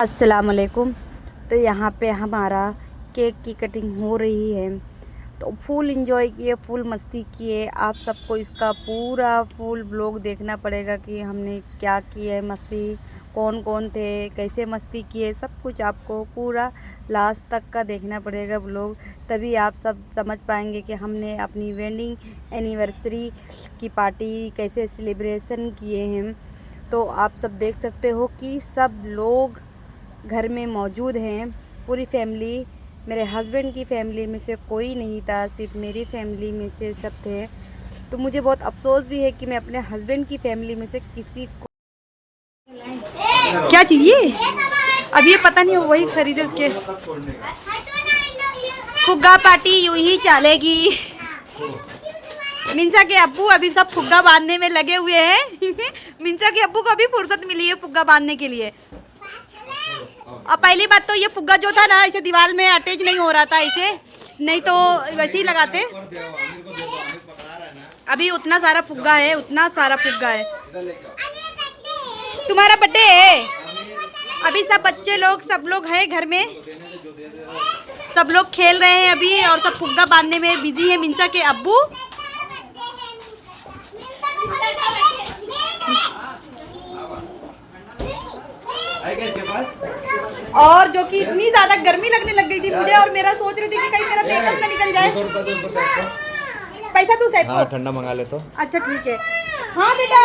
अस्सलाम वालेकुम। तो यहाँ पे हमारा केक की कटिंग हो रही है, तो फुल एंजॉय किए, फुल मस्ती किए। आप सबको इसका पूरा फुल ब्लॉग देखना पड़ेगा कि हमने क्या किया है, मस्ती कौन कौन थे, कैसे मस्ती किए, सब कुछ आपको पूरा लास्ट तक का देखना पड़ेगा ब्लॉग। तभी आप सब समझ पाएंगे कि हमने अपनी वेडिंग एनिवर्सरी की पार्टी कैसे सेलिब्रेशन किए हैं। तो आप सब देख सकते हो कि सब लोग घर में मौजूद हैं, पूरी फैमिली। मेरे हस्बैंड की फैमिली में से कोई नहीं था, सिर्फ मेरी फैमिली में से सब थे। तो मुझे बहुत अफसोस भी है कि मैं अपने हस्बैंड की फैमिली में से किसी को क्या चाहिए अब ये पता नहीं, वही खरीदे उसके। फुग्गा पार्टी यूं ही चलेगी। मिंसा के अब्बू अभी सब फुग्गा बांधने में लगे हुए हैं। मिंसा के अब्बू को अभी फुर्सत मिली है फुग्गा बांधने के लिए। और पहली बात तो ये फुग्गा जो था ना, इसे दीवार में अटैच नहीं हो रहा था, इसे नहीं तो वैसे ही लगाते। अभी उतना सारा फुग्गा है, उतना सारा फुग्गा है। तुम्हारा बर्थडे है अभी, सब बच्चे लोग सब लोग हैं घर में, सब लोग खेल रहे हैं अभी और सब फुग्गा बांधने में बिजी है। मिंसा के अब्बू और जो कि इतनी ज्यादा गर्मी लगने लग गई थी मुझे, और मेरा सोच रही थी कि कहीं मेरा मेकअप ना निकल जाए। पैसा तू सेट ठंडा मंगा ले तो। अच्छा ठीक है, हाँ बेटा।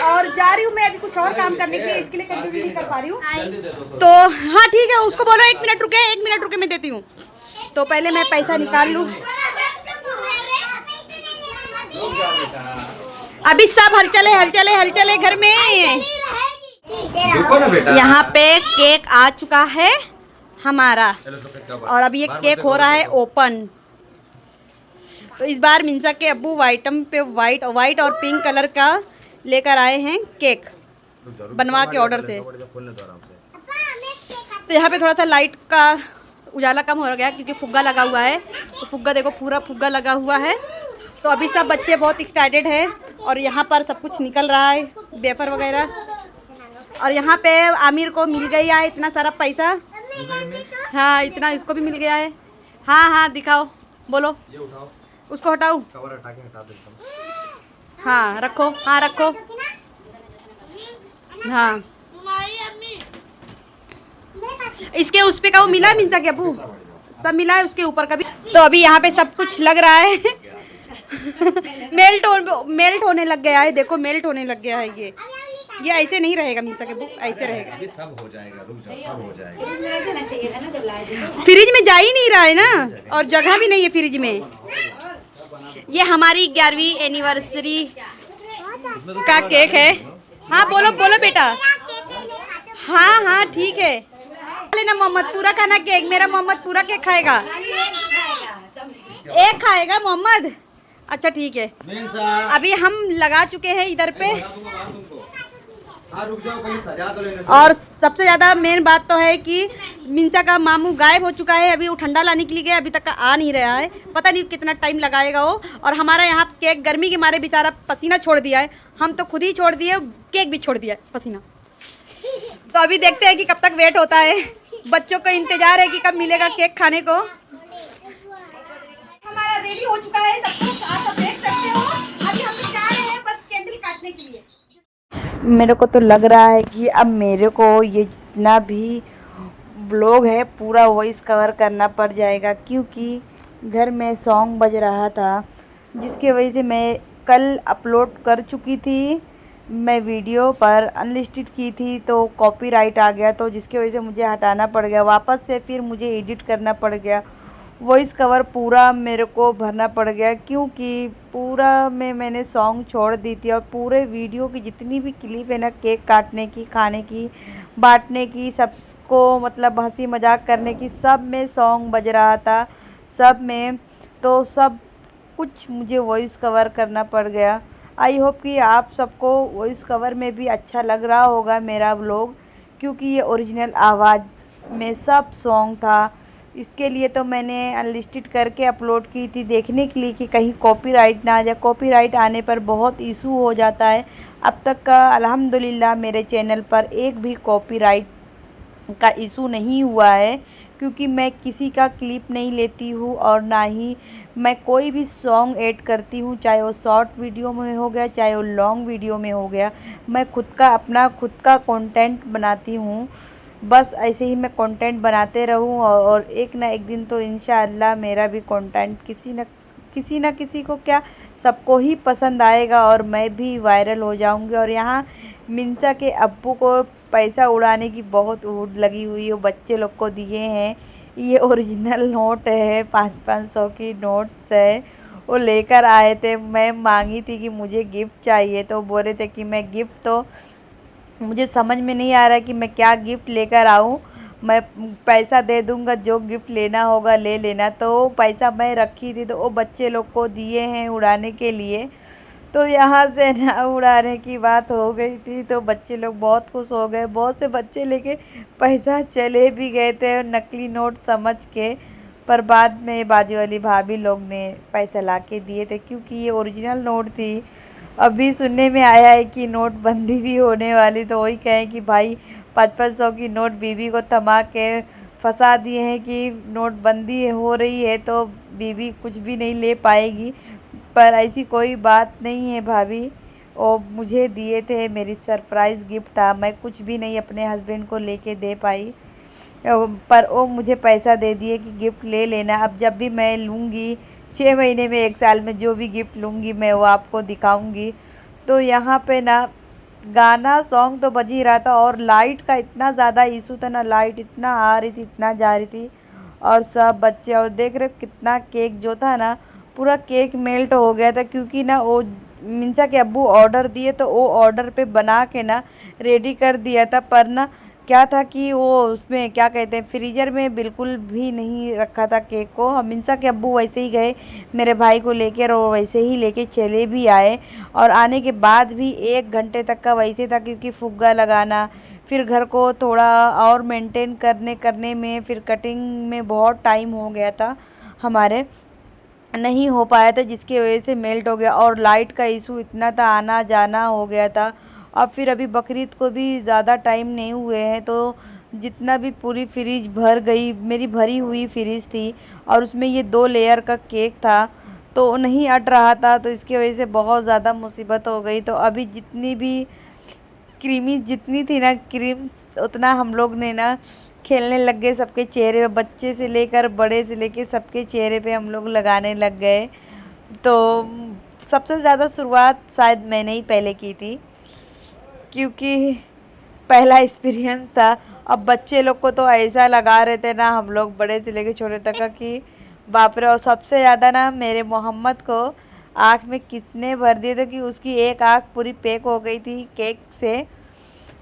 और जा रही हूँ मैं अभी कुछ और काम करने के लिए, इसके लिए कंटिन्यू नहीं कर पा रही हूँ। तो हाँ ठीक है, उसको बोलो 1 मिनट रुके, 1 मिनट रुके, मैं देती हूँ। तो पहले मैं पैसा निकाल लूँ। अभी सब हलचले घर में। यहाँ पे केक आ चुका है हमारा, और अभी ये केक हो रहा है ओपन। तो इस बार मिंसा के अब्बू आइटम पे वाइट और पिंक कलर का लेकर आए हैं केक बनवा के ऑर्डर से। तो यहाँ पे थोड़ा सा लाइट का उजाला कम हो गया क्योंकि फुग्गा लगा हुआ है। तो फुग्गा देखो, पूरा फुग्गा लगा हुआ है। तो अभी सब बच्चे बहुत एक्साइटेड हैं और यहाँ पर सब कुछ निकल रहा है, वेफर वगैरह। और यहाँ पे आमिर को मिल गया है इतना सारा पैसा। हाँ, इतना इसको भी मिल गया है। हाँ दिखाओ, बोलो। ये उठाओ, उसको हटाओ, कवर हटा के हटा देता हूं। हाँ रखो, हाँ रखो। हाँ, इसके उस पे का वो मिला है मिंसा के अब्बू, सब मिला है उसके ऊपर का भी। तो अभी यहाँ पे सब कुछ लग रहा है। मेल्ट होने लग गया है, देखो मेल्ट होने लग गया है। ये ऐसे नहीं रहेगा मिंसा के अब्बू, ऐसे रहेगा। ये सब हो जाएगा, रुक जाओ, सब हो जाएगा। फ्रिज में जा ही नहीं रहा है ना, और जगह भी नहीं है फ्रिज में। ये हमारी 11वीं एनिवर्सरी का केक है। हाँ बोलो बेटा। हाँ ठीक है, लेना मोहम्मद, पूरा खाना केक। मेरा मोहम्मद पूरा केक खाएगा, एक खाएगा मोहम्मद। अच्छा ठीक है, अभी हम लगा चुके हैं इधर पे। रुक जाओ, पहले सजा तो लेना। और सबसे ज़्यादा मेन बात तो है कि मिंसा का मामू गायब हो चुका है। अभी वो ठंडा लाने के लिए गया, अभी तक आ नहीं रहा है, पता नहीं कितना टाइम लगाएगा वो। और हमारा यहाँ केक गर्मी के मारे बेचारा पसीना छोड़ दिया है, हम तो खुद ही छोड़ दिए, केक भी छोड़ दिया है पसीना। तो अभी देखते हैं कि कब तक वेट होता है। बच्चों को इंतजार है कि कब मिलेगा केक खाने को। हमारा रेडी हो चुका है सब कुछ, आप सब देख सकते हो। अभी हम जा रहे हैं बस कैंडल काटने के लिए। मेरे को तो लग रहा है कि अब मेरे को ये जितना भी ब्लॉग है पूरा वॉइस कवर करना पड़ जाएगा, क्योंकि घर में सॉन्ग बज रहा था जिसके वजह से मैं कल अपलोड कर चुकी थी। मैं वीडियो पर अनलिस्टेड की थी तो कॉपीराइट आ गया, तो जिसकी वजह से मुझे हटाना पड़ गया, वापस से फिर मुझे एडिट करना पड़ गया। वॉइस कवर पूरा मेरे को भरना पड़ गया क्योंकि पूरा मैंने सॉन्ग छोड़ दी थी। और पूरे वीडियो की जितनी भी क्लिप है ना, केक काटने की, खाने की, बांटने की, सबको मतलब हंसी मजाक करने की, सब में सॉन्ग बज रहा था, सब में। तो सब कुछ मुझे वॉइस कवर करना पड़ गया। आई होप कि आप सबको वॉइस कवर में भी अच्छा लग रहा होगा मेरा व्लॉग, क्योंकि ये ओरिजिनल आवाज़ में सब सॉन्ग था। इसके लिए तो मैंने अनलिस्टेड करके अपलोड की थी, देखने के लिए कि कहीं कॉपीराइट ना आ जाए। कॉपीराइट आने पर बहुत इशू हो जाता है। अब तक का अल्हम्दुलिल्लाह मेरे चैनल पर एक भी कॉपीराइट का इशू नहीं हुआ है, क्योंकि मैं किसी का क्लिप नहीं लेती हूँ और ना ही मैं कोई भी सॉन्ग ऐड करती हूँ, चाहे वो शॉर्ट वीडियो में हो गया, चाहे वो लॉन्ग वीडियो में हो गया। मैं खुद का कंटेंट बनाती हूँ। बस ऐसे ही मैं कंटेंट बनाते रहूँ और एक ना एक दिन तो इंशाअल्लाह मेरा भी कंटेंट किसी न किसी को क्या, सबको ही पसंद आएगा और मैं भी वायरल हो जाऊंगी। और यहाँ मिंसा के अब्बू को पैसा उड़ाने की बहुत उड़ लगी हुई है। वो बच्चे लोग को दिए हैं, ये ओरिजिनल नोट है, 500 की नोट्स है। वो लेकर आए थे, मैं मांगी थी कि मुझे गिफ्ट चाहिए, तो बोल रहे थे कि मैं गिफ्ट, तो मुझे समझ में नहीं आ रहा कि मैं क्या गिफ्ट लेकर आऊँ। मैं पैसा दे दूँगा, जो गिफ्ट लेना होगा ले लेना। तो पैसा मैं रखी थी, तो वो बच्चे लोग को दिए हैं उड़ाने के लिए। तो यहाँ से ना उड़ाने की बात हो गई थी, तो बच्चे लोग बहुत खुश हो गए। बहुत से बच्चे लेके पैसा चले भी गए थे नकली नोट समझ के, पर बाद में बाजू वाली भाभी लोग ने पैसा ला के दिए थे, क्योंकि ये ओरिजिनल नोट थी। अभी सुनने में आया है कि नोटबंदी भी होने वाली, तो वही कहें कि भाई 500 की नोट बीबी को थमा के फंसा दिए हैं कि नोटबंदी हो रही है तो बीबी कुछ भी नहीं ले पाएगी। पर ऐसी कोई बात नहीं है भाभी, वो मुझे दिए थे, मेरी सरप्राइज़ गिफ्ट था। मैं कुछ भी नहीं अपने हस्बैंड को लेके दे पाई, पर वो मुझे पैसा दे दिए कि गिफ्ट ले लेना। अब जब भी मैं लूँगी 6 महीने में, 1 साल में जो भी गिफ्ट लूँगी मैं वो आपको दिखाऊँगी। तो यहाँ पे ना गाना सॉन्ग तो बज ही रहा था और लाइट का इतना ज़्यादा इशू था ना, लाइट इतना आ रही थी इतना जा रही थी। और सब बच्चे, और देख रहे हो कितना केक जो था ना, पूरा केक मेल्ट हो गया था, क्योंकि ना वो मिंसा के अब्बू ऑर्डर दिए तो वो ऑर्डर पे बना के ना रेडी कर दिया था। पर ना क्या था कि वो उसमें क्या कहते हैं, फ्रीज़र में बिल्कुल भी नहीं रखा था केक को। हम मिंसा के अब्बू वैसे ही गए मेरे भाई को लेकर और वैसे ही लेके चले भी आए। और आने के बाद भी 1 घंटे तक का वैसे था, क्योंकि फुग्गा लगाना, फिर घर को थोड़ा और मेंटेन करने में, फिर कटिंग में बहुत टाइम हो गया था हमारे, नहीं हो पाया था, जिसकी वजह से मेल्ट हो गया। और लाइट का इशू इतना था, आना जाना हो गया था। अब फिर अभी बकरीद को भी ज़्यादा टाइम नहीं हुए हैं, तो जितना भी पूरी फ्रिज भर गई, मेरी भरी हुई फ्रिज थी और उसमें ये 2 लेयर का केक था, तो नहीं अट रहा था, तो इसकी वजह से बहुत ज़्यादा मुसीबत हो गई। तो अभी जितनी भी क्रीमी जितनी थी ना क्रीम, उतना हम लोग ने ना खेलने लग गए सबके चेहरे पे, बच्चे से लेकर बड़े से लेकर सबके चेहरे पे हम लोग लगाने लग गए। तो सबसे ज़्यादा शुरुआत शायद मैंने ही पहले की थी, क्योंकि पहला एक्सपीरियंस था। अब बच्चे लोग को तो ऐसा लगा रहे थे ना, हम लोग बड़े से लेकर छोटे तक का, कि बाप रे। और सबसे ज़्यादा ना मेरे मोहम्मद को आँख में किसने भर दिए थे कि उसकी एक आँख पूरी पैक हो गई थी केक से।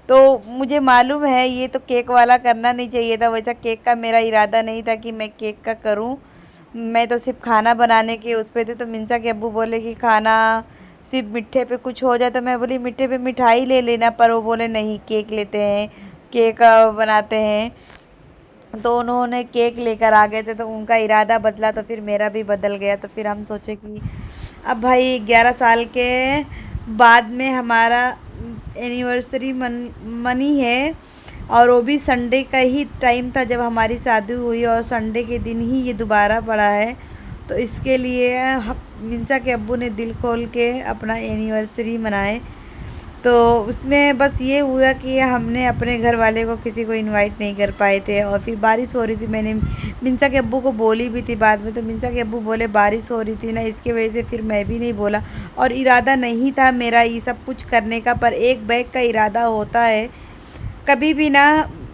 तो मुझे मालूम है ये तो केक वाला करना नहीं चाहिए था, वैसा केक का मेरा इरादा नहीं था कि मैं केक का करूं। मैं तो सिर्फ खाना बनाने के उस पे थे। तो मिंसा के अब्बू बोले कि खाना सिर्फ मीठे पे कुछ हो जाए, तो मैं बोली मीठे पे मिठाई ले लेना, पर वो बोले नहीं केक लेते हैं, केक बनाते हैं। तो उन्होंने केक लेकर आ गए थे, तो उनका इरादा बदला तो फिर मेरा भी बदल गया। तो फिर हम सोचे कि अब भाई 11 साल के बाद में हमारा एनिवर्सरी मनी है, और वो भी संडे का ही टाइम था जब हमारी शादी हुई, और संडे के दिन ही ये दोबारा पड़ा है। तो इसके लिए मिंसा के अब्बू ने दिल खोल के अपना एनिवर्सरी मनाए। तो उसमें बस ये हुआ कि हमने अपने घर वाले को किसी को इनवाइट नहीं कर पाए थे। और फिर बारिश हो रही थी, मैंने मिंसा के अब्बू को बोली भी थी बाद में, तो मिंसा के अब्बू बोले बारिश हो रही थी ना, इसके वजह से फिर मैं भी नहीं बोला। और इरादा नहीं था मेरा ये सब कुछ करने का, पर एक बैग का इरादा होता है। कभी भी ना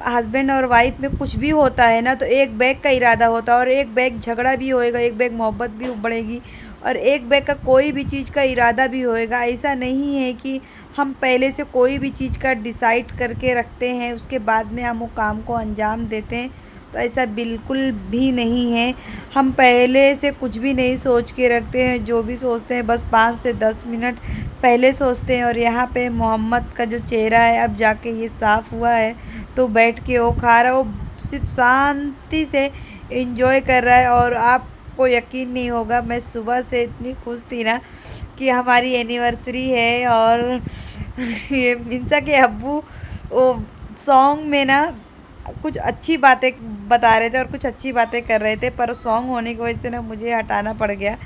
हस्बैंड और वाइफ में कुछ भी होता है ना, तो एक बैग का इरादा होता है, और एक बैग झगड़ा भी होएगा, एक बैग मोहब्बत भी उबड़ेगी, और एक बैग का कोई भी चीज़ का इरादा भी होएगा। ऐसा नहीं है कि हम पहले से कोई भी चीज़ का डिसाइड करके रखते हैं उसके बाद में हम वो काम को अंजाम देते हैं, तो ऐसा बिल्कुल भी नहीं है। हम पहले से कुछ भी नहीं सोच के रखते हैं, जो भी सोचते हैं बस 5 से 10 मिनट पहले सोचते हैं। और यहाँ पे मोहम्मद का जो चेहरा है अब जाके ये साफ़ हुआ है, तो बैठ के वो खा रहा, वो सिर्फ शांति से एंजॉय कर रहा है। और आपको यकीन नहीं होगा, मैं सुबह से इतनी खुश थी ना कि हमारी एनिवर्सरी है। और ये मिंसा के अब्बू वो सॉन्ग में ना कुछ अच्छी बातें बता रहे थे और कुछ अच्छी बातें कर रहे थे, पर सॉन्ग होने की वजह से ना मुझे हटाना पड़ गया।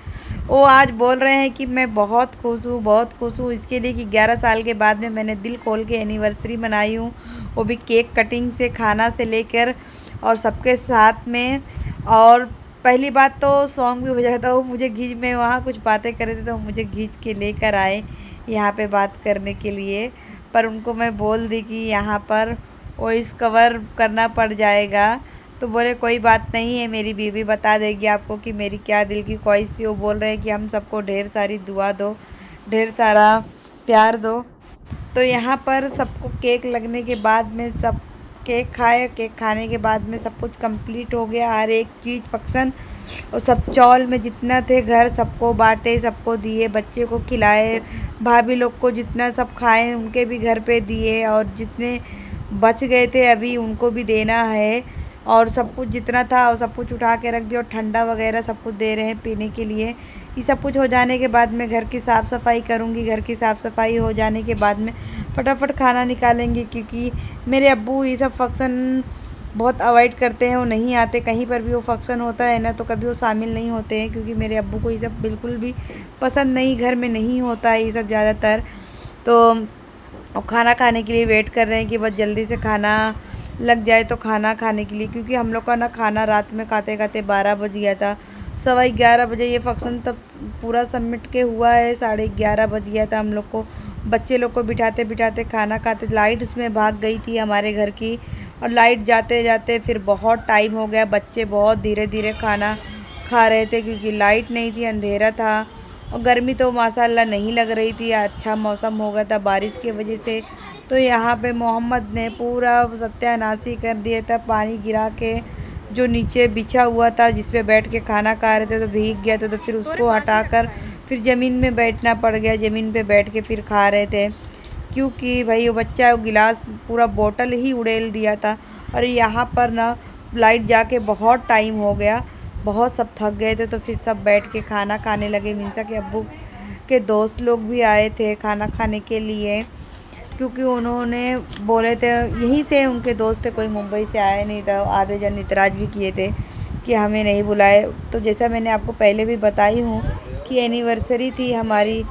वो आज बोल रहे हैं कि मैं बहुत खुश हूँ, बहुत खुश हूँ इसके लिए कि 11 साल के बाद में मैंने दिल खोल के एनिवर्सरी मनाई हूँ, वो भी केक कटिंग से, खाना से लेकर और सबके साथ में। और पहली बात तो सॉन्ग भी बज रहा था, वो मुझे घींच में वहाँ कुछ बातें कर रहे थे तो मुझे घींच के लेकर आए यहाँ पे बात करने के लिए। पर उनको मैं बोल दी कि यहाँ पर वॉइस कवर करना पड़ जाएगा, तो बोले कोई बात नहीं है, मेरी बीवी बता देगी आपको कि मेरी क्या दिल की ख्वाहिश थी। वो बोल रहे हैं कि हम सबको ढेर सारी दुआ दो, ढेर सारा प्यार दो। तो यहाँ पर सबको केक लगने के बाद में सब केक खाए, केक खाने के बाद में सब कुछ कंप्लीट हो गया, हर एक चीज़ फंक्शन। और सब चौल में जितना थे घर सबको बांटे, सबको दिए, बच्चे को खिलाए, भाभी लोग को जितना सब खाए उनके भी घर पे दिए, और जितने बच गए थे अभी उनको भी देना है। और सब कुछ जितना था वो सब कुछ उठा के रख दिया, और ठंडा वगैरह सब कुछ दे रहे हैं पीने के लिए। ये सब कुछ हो जाने के बाद मैं घर की साफ़ सफाई करूँगी। घर की साफ़ सफाई हो जाने के बाद में फटाफट खाना निकालेंगे, क्योंकि मेरे अब्बू ये सब फंक्शन बहुत अवॉइड करते हैं, वो नहीं आते। कहीं पर भी वो फंक्शन होता है ना तो कभी वो शामिल नहीं होते हैं, क्योंकि मेरे अब्बू को ये सब बिल्कुल भी पसंद नहीं, घर में नहीं होता है ये सब ज़्यादातर। तो और खाना खाने के लिए वेट कर रहे हैं कि बस जल्दी से खाना लग जाए तो खाना खाने के लिए, क्योंकि हम लोग का ना खाना रात में खाते खाते 12 बज गया था। 11:15 बजे ये फंक्शन तब पूरा सबमिट के हुआ है, 11:30 बज गया था हम लोग को। बच्चे लोग को बिठाते बिठाते खाना खाते लाइट उसमें भाग गई थी हमारे घर की, और लाइट जाते जाते फिर बहुत टाइम हो गया। बच्चे बहुत धीरे धीरे खाना खा रहे थे क्योंकि लाइट नहीं थी, अंधेरा था। और गर्मी तो माशाल्लाह नहीं लग रही थी, अच्छा मौसम हो गया था बारिश की वजह से। तो यहाँ पे मोहम्मद ने पूरा सत्यानाशी कर दिया था, पानी गिरा के जो नीचे बिछा हुआ था जिस पे बैठ के खाना खा रहे थे तो भीग गया था, तो फिर उसको हटाकर फिर ज़मीन में बैठना पड़ गया। ज़मीन पे बैठ के फिर खा रहे थे, क्योंकि भाई वो बच्चा वो गिलास पूरा बोतल ही उड़ेल दिया था। और यहाँ पर ना लाइट जाके बहुत टाइम हो गया, बहुत सब थक गए थे, तो फिर सब बैठ के खाना खाने लगे। मिंसा के अब्बू के दोस्त लोग भी आए थे खाना खाने के लिए, क्योंकि उन्होंने बोले थे, यहीं से उनके दोस्त थे, कोई मुंबई से आए नहीं था। आधे जन इतराज़ भी किए थे कि हमें नहीं बुलाए। तो जैसा मैंने आपको पहले भी बताई हूँ कि एनिवर्सरी थी हमारी,